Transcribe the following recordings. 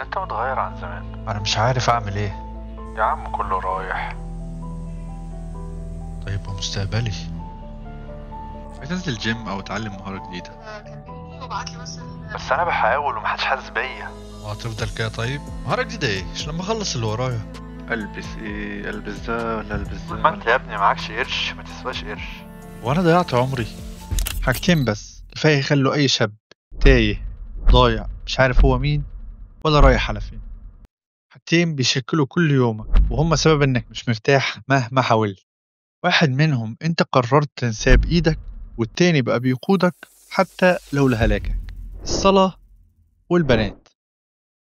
بس انت متغير عن زمان. انا مش عارف اعمل ايه. يا عم كله رايح. طيب ومستقبلي؟ عايز انزل جيم او اتعلم مهارة جديدة. كلمني وابعتلي بس انا بحاول ومحدش حاسس بيا. وهتفضل كده؟ طيب مهارة جديدة ايه؟ مش لما اخلص اللي ورايا. البس ايه؟ البس ده ولا البس ده؟ ما انت يا ابني معكش قرش ما تسواش قرش. وانا ضيعت عمري. حاجتين بس كفاية يخلوا اي شاب تايه ضايع مش عارف هو مين ولا رايح على فين. حاجتين بيشكلوا كل يومك وهم سبب انك مش مرتاح مهما حاولت. واحد منهم انت قررت تنساه بايدك، والتاني بقى بيقودك حتى لو لهلاكك. الصلاة والبنات.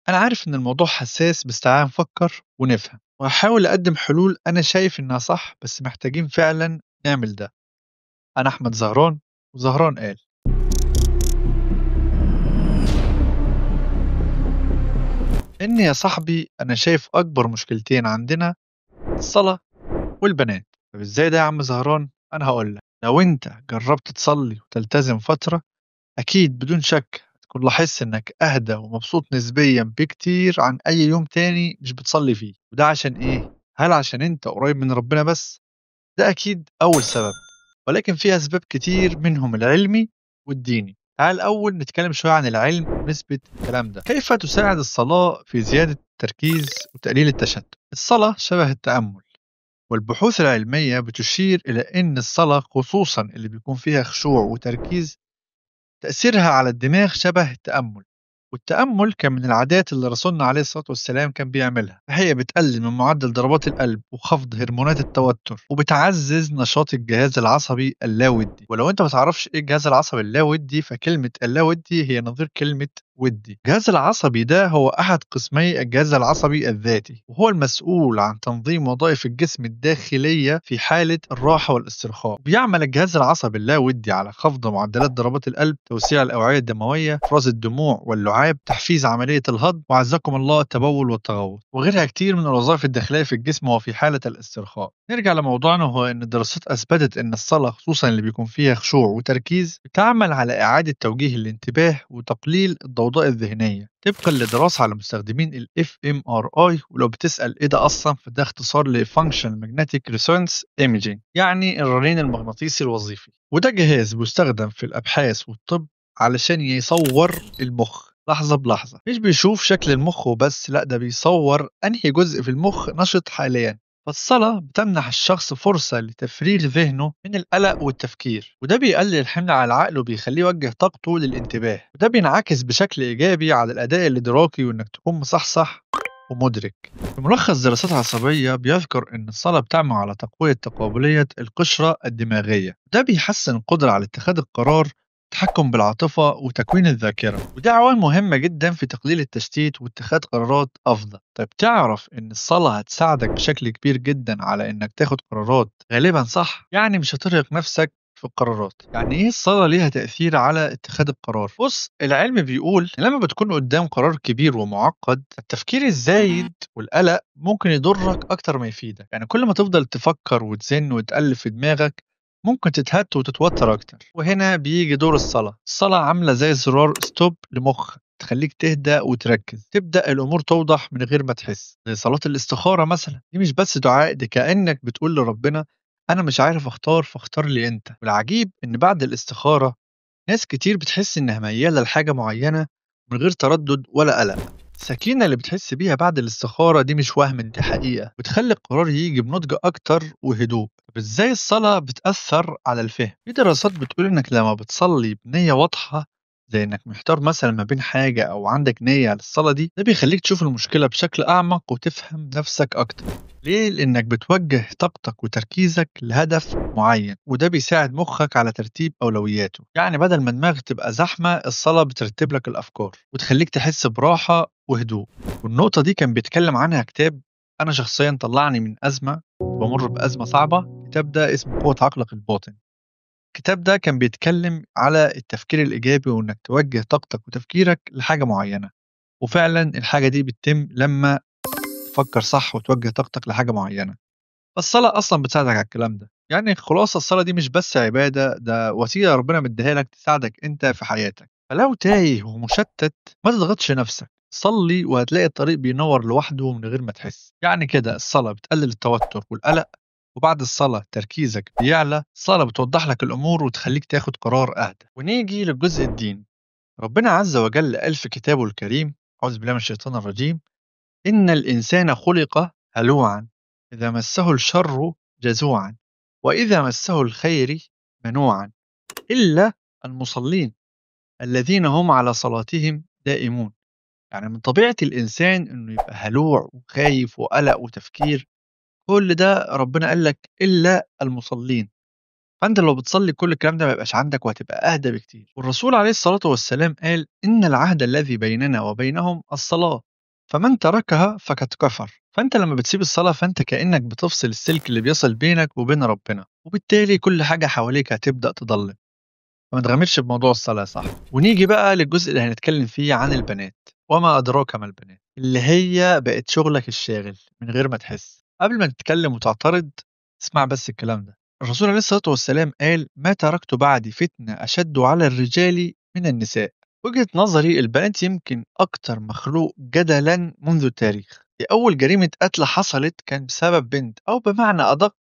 أنا عارف إن الموضوع حساس، بس تعال نفكر ونفهم وهحاول أقدم حلول أنا شايف إنها صح، بس محتاجين فعلا نعمل ده. أنا أحمد زهران، وزهران قال. إني يا صاحبي أنا شايف أكبر مشكلتين عندنا الصلاة والبنات. طب إزاي ده يا عم زهران؟ أنا هقولك. لو أنت جربت تصلي وتلتزم فترة، أكيد بدون شك هتكون لاحظت إنك أهدى ومبسوط نسبيا بكتير عن أي يوم تاني مش بتصلي فيه. وده عشان إيه؟ هل عشان أنت قريب من ربنا بس؟ ده أكيد أول سبب، ولكن في أسباب كتير منهم العلمي والديني. تعال الأول نتكلم شوية عن العلم ونسبة الكلام ده. كيف تساعد الصلاة في زيادة التركيز وتقليل التشتت؟ الصلاة شبه التأمل، والبحوث العلمية بتشير إلى أن الصلاة خصوصا اللي بيكون فيها خشوع وتركيز تأثيرها على الدماغ شبه التأمل. والتأمل كان من العادات اللي رسولنا عليه الصلاة والسلام كان بيعملها، فهي بتقلل من معدل ضربات القلب وخفض هرمونات التوتر، وبتعزز نشاط الجهاز العصبي اللاودي. ولو انت ما تعرفش ايه الجهاز العصبي اللاودي، فكلمة اللاودي هي نظير كلمة ودي. الجهاز العصبي ده هو أحد قسمي الجهاز العصبي الذاتي، وهو المسؤول عن تنظيم وظائف الجسم الداخلية في حالة الراحة والاسترخاء. بيعمل الجهاز العصبي اللاودي على خفض معدلات ضربات القلب، توسيع الأوعية الدموية، إفراز الدموع واللعاب، تحفيز عملية الهضم، وعزكم الله التبول والتغوط، وغيرها كتير من الوظائف الداخلية في الجسم وفي حالة الاسترخاء. نرجع لموضوعنا، وهو أن الدراسات أثبتت أن الصلاة خصوصا اللي بيكون فيها خشوع وتركيز بتعمل على إعادة توجيه الانتباه وتقليل الضوضاء الذهنية، طبقا لدراسة على مستخدمين ال fMRI. ولو بتسأل إيه ده أصلا، فده اختصار ل Functional Magnetic Resonance Imaging، يعني الرنين المغناطيسي الوظيفي. وده جهاز بيستخدم في الأبحاث والطب علشان يصور المخ لحظة بلحظة. مش بيشوف شكل المخ وبس، لا ده بيصور أنهي جزء في المخ نشط حاليا. فالصلاة بتمنح الشخص فرصة لتفريغ ذهنه من القلق والتفكير، وده بيقلل الحمل على العقل وبيخليه يوجه طاقته للانتباه. وده بينعكس بشكل إيجابي على الأداء الإدراكي وإنك تكون مصحصح ومدرك. في ملخص دراسات عصبية بيذكر أن الصلاة بتعمل على تقوية تقابلية القشرة الدماغية، ده بيحسن القدرة على اتخاذ القرار، التحكم بالعاطفة، وتكوين الذاكرة. وده عوامل مهمة جدا في تقليل التشتيت واتخاذ قرارات أفضل. طيب تعرف إن الصلاة هتساعدك بشكل كبير جدا على إنك تاخد قرارات غالبا صح، يعني مش هترهق نفسك في القرارات. يعني ايه الصلاة ليها تأثير على اتخاذ القرار؟ بص، العلم بيقول لما بتكون قدام قرار كبير ومعقد، التفكير الزايد والقلق ممكن يضرك اكتر ما يفيدك. يعني كل ما تفضل تفكر وتزن وتألف في دماغك، ممكن تتهت وتتوتر اكتر. وهنا بيجي دور الصلاة. الصلاة عاملة زي زرار ستوب لمخك، تخليك تهدى وتركز، تبدأ الأمور توضح من غير ما تحس. زي صلاة الاستخارة مثلا، دي مش بس دعاء، دي كأنك بتقول لربنا أنا مش عارف أختار فاختار لي أنت. والعجيب إن بعد الاستخارة ناس كتير بتحس إنها ميالة لحاجة معينة من غير تردد ولا قلق. السكينة اللي بتحس بيها بعد الاستخارة دي مش وهم، دي حقيقة، بتخلي القرار يجي بنضج أكتر وهدوء. طب إزاي الصلاة بتأثر على الفهم؟ في دراسات بتقول إنك لما بتصلي بنية واضحة، زي إنك محتار مثلا ما بين حاجة أو عندك نية للصلاة دي، ده بيخليك تشوف المشكلة بشكل أعمق وتفهم نفسك أكتر. ليه؟ لأنك بتوجه طاقتك وتركيزك لهدف معين، وده بيساعد مخك على ترتيب أولوياته. يعني بدل ما دماغك تبقى زحمة، الصلاة بترتب لك الأفكار وتخليك تحس براحة وهدوء. والنقطة دي كان بيتكلم عنها كتاب أنا شخصيا طلعني من أزمة، بمر بأزمة صعبة. الكتاب ده اسمه قوة عقلك الباطن. الكتاب ده كان بيتكلم على التفكير الإيجابي، وإنك توجه طاقتك وتفكيرك لحاجة معينة. وفعلا الحاجة دي بتتم لما تفكر صح وتوجه طاقتك لحاجة معينة. فالصلاة أصلا بتساعدك على الكلام ده. يعني خلاصة الصلاة دي مش بس عبادة، ده وسيلة ربنا مديها لك تساعدك أنت في حياتك. فلو تايه ومشتت، ما تضغطش نفسك، صلي وهتلاقي الطريق بينور لوحده من غير ما تحس. يعني كده الصلاة بتقلل التوتر والقلق، وبعد الصلاة تركيزك بيعلى. الصلاة بتوضح لك الأمور وتخليك تاخد قرار أهدى. ونيجي للجزء الدين. ربنا عز وجل قال في كتابه الكريم: أعوذ بالله من الشيطان الرجيم: إن الإنسان خلق هلوعا، إذا مسه الشر جزوعا، وإذا مسه الخير منوعا، إلا المصلين الذين هم على صلاتهم دائمون. يعني من طبيعة الإنسان إنه يبقى هلوع وخايف وقلق وتفكير، كل ده ربنا قال لك إلا المصلين. فأنت لو بتصلي كل الكلام ده ما يبقاش عندك، وهتبقى أهدى بكتير. والرسول عليه الصلاة والسلام قال: إن العهد الذي بيننا وبينهم الصلاة، فمن تركها فقد كفر. فأنت لما بتسيب الصلاة فأنت كأنك بتفصل السلك اللي بيصل بينك وبين ربنا، وبالتالي كل حاجة حواليك هتبدأ تضلم. فما تغامرش بموضوع الصلاة، صح؟ ونيجي بقى للجزء اللي هنتكلم فيه عن البنات. وما أدراك ما البنات، اللي هي بقت شغلك الشاغل من غير ما تحس. قبل ما تتكلم وتعترض، اسمع بس الكلام ده. الرسول عليه الصلاة والسلام قال: ما تركت بعدي فتنة أشد على الرجال من النساء. وجهة نظري البنات يمكن أكتر مخلوق جدلا منذ التاريخ. دي أول جريمة قتل حصلت كان بسبب بنت، أو بمعنى أدق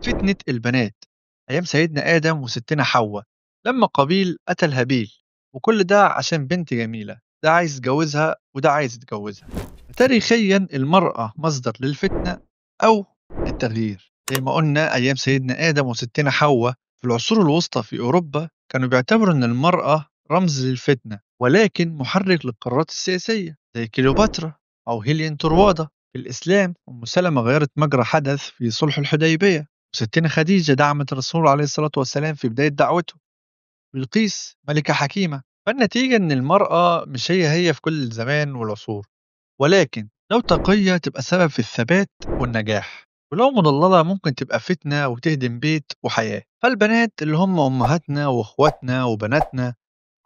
فتنة البنات، أيام سيدنا آدم وستنا حواء، لما قابيل قتل هابيل. وكل ده عشان بنت جميلة، ده عايز يتجوزها وده عايز يتجوزها. تاريخيا المرأة مصدر للفتنة أو للتغيير. زي ما قلنا أيام سيدنا آدم وستنا حواء، في العصور الوسطى في أوروبا كانوا بيعتبروا أن المرأة رمز للفتنة، ولكن محرك للقرارات السياسية، زي كليوباترا أو هيلين طروادة. في الإسلام أم سلمة غيرت مجرى حدث في صلح الحديبية، وستنا خديجة دعمت الرسول عليه الصلاة والسلام في بداية دعوته. بلقيس ملكة حكيمة. فالنتيجة إن المرأة مش هي في كل الزمان والعصور، ولكن لو تقية تبقى سبب في الثبات والنجاح، ولو مضللة ممكن تبقى فتنة وتهدم بيت وحياة. فالبنات اللي هم أمهاتنا وأخواتنا وبناتنا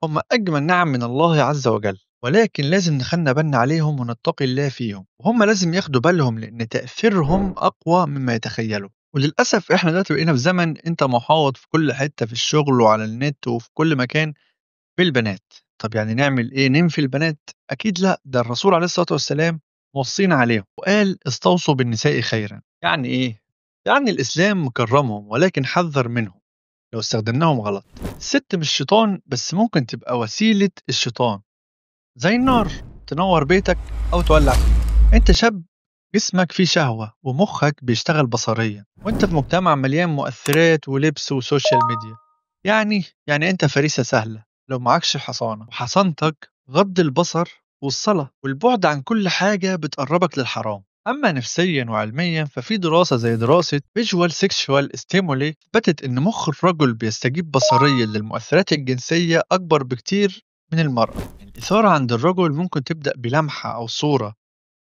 هم أجمل نعم من الله عز وجل، ولكن لازم نخلي بالنا عليهم ونتقي الله فيهم، وهم لازم ياخدوا بالهم لأن تأثيرهم أقوى مما يتخيلوا. وللأسف إحنا دلوقتي بقينا في زمن أنت محاوط في كل حتة، في الشغل وعلى النت وفي كل مكان، بالبنات. طب يعني نعمل إيه؟ ننفي البنات؟ أكيد لا، ده الرسول عليه الصلاة والسلام وصينا عليهم وقال: استوصوا بالنساء خيرا. يعني إيه؟ يعني الإسلام مكرمهم، ولكن حذر منهم لو استخدمناهم غلط. الست مش شيطان، بس ممكن تبقى وسيلة الشيطان، زي النار تنور بيتك أو تولع فيه. أنت شاب جسمك فيه شهوة ومخك بيشتغل بصريا، وأنت في مجتمع مليان مؤثرات ولبس وسوشيال ميديا. يعني أنت فريسة سهلة لو معكش حصانة، وحصانتك غض البصر والصلاة والبعد عن كل حاجة بتقربك للحرام. أما نفسيا وعلميا ففي دراسة زي دراسة Visual Sexual Stimuli ثبتت إن مخ الرجل بيستجيب بصريا للمؤثرات الجنسية أكبر بكتير من المرأة. الإثارة عند الرجل ممكن تبدأ بلمحة أو صورة،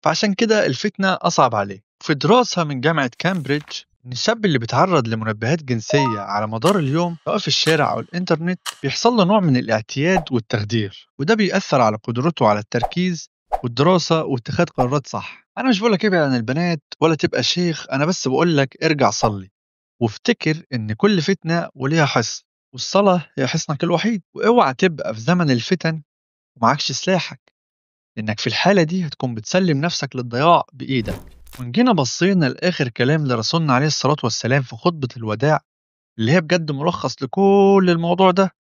فعشان كده الفتنة أصعب عليه. في دراسة من جامعة كامبريدج، إن الشاب اللي بيتعرض لمنبهات جنسية على مدار اليوم سواء في الشارع أو الإنترنت بيحصل له نوع من الاعتياد والتخدير، وده بيأثر على قدرته على التركيز والدراسة واتخاذ قرارات صح. أنا مش بقولك ابعد عن البنات ولا تبقى شيخ، أنا بس بقولك ارجع صلي، وافتكر إن كل فتنة وليها حصن، والصلاة هي حصنك الوحيد. واوعى تبقى في زمن الفتن ومعكش سلاحك، لأنك في الحالة دي هتكون بتسلم نفسك للضياع بإيدك. وإن جينا بصينا لآخر كلام لرسولنا عليه الصلاة والسلام في خطبة الوداع، اللي هي بجد ملخص لكل الموضوع ده،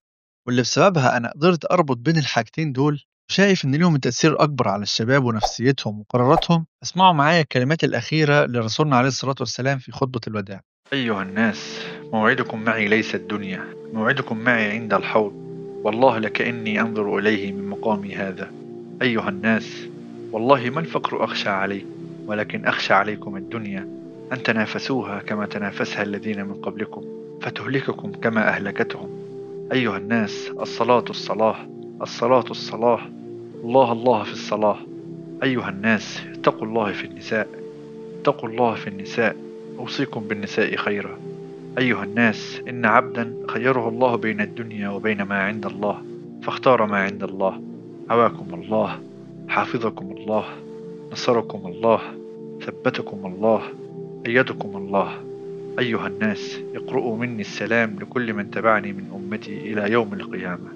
واللي بسببها أنا قدرت أربط بين الحاجتين دول، شايف إن ليهم تأثير أكبر على الشباب ونفسيتهم وقراراتهم. اسمعوا معايا الكلمات الأخيرة لرسولنا عليه الصلاة والسلام في خطبة الوداع: أيها الناس، موعدكم معي ليس الدنيا، موعدكم معي عند الحوض، والله لكأني أنظر إليه من مقامي هذا. أيها الناس، والله ما الفقر أخشى عليه، ولكن أخشى عليكم الدنيا، أن تنافسوها كما تنافسها الذين من قبلكم، فتهلككم كما أهلكتهم. أيها الناس، الصلاة الصلاة، الصلاة الصلاة، الله الله في الصلاة. أيها الناس، اتقوا الله في النساء، اتقوا الله في النساء، أوصيكم بالنساء خيرا. أيها الناس، إن عبدا خيره الله بين الدنيا وبين ما عند الله، فاختار ما عند الله. هواكم الله، حافظكم الله، نصركم الله، ثبتكم الله، أيدكم الله. أيها الناس، اقرؤوا مني السلام لكل من تبعني من أمتي إلى يوم القيامة.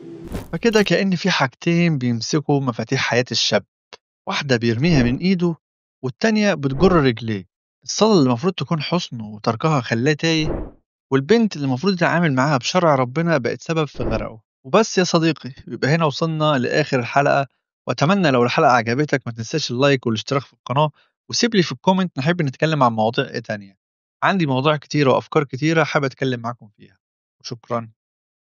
فكده كأن في حاجتين بيمسكوا مفاتيح حياة الشاب: واحدة بيرميها من إيده والتانية بتجر رجليه. الصلاة اللي المفروض تكون حسن وتركها خلاه تايه، والبنت اللي المفروض يتعامل معاها بشرع ربنا بقت سبب في غرقه. وبس يا صديقي، يبقى هنا وصلنا لآخر الحلقة، وأتمنى لو الحلقة عجبتك ما تنساش اللايك والاشتراك في القناة، وسيب لي في الكومنت نحب نتكلم عن مواضيع إيه تانية. عندي مواضيع كتيرة وأفكار كتيرة حابب أتكلم معاكم فيها. وشكرا.